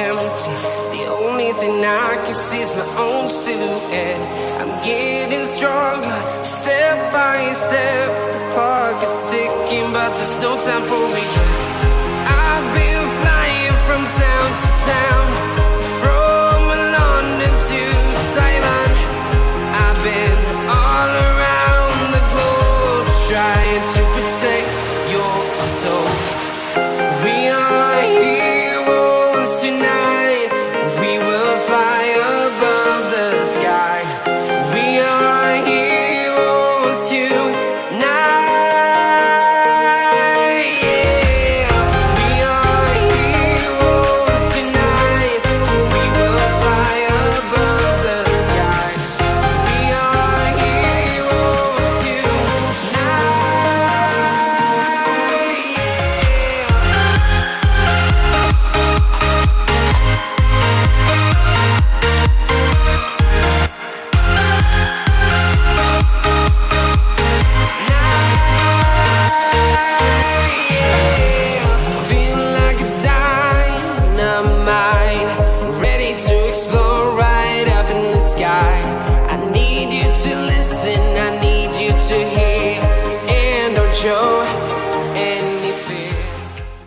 empty. The only thing I can see is my own silhouette. I'm getting stronger, step by step. The clock is ticking, but there's no time for regrets. I've been flying from town to town, from London to Taiwan. I've been all around the globe, trying to protect your soul. We are heroes tonight. We will fly above the sky. We are heroes tonight. Yeah. We are heroes tonight. We will fly above the sky. We are heroes tonight. Feel like a dynamite, ready to explode right up in the sky. I need you to listen, I need you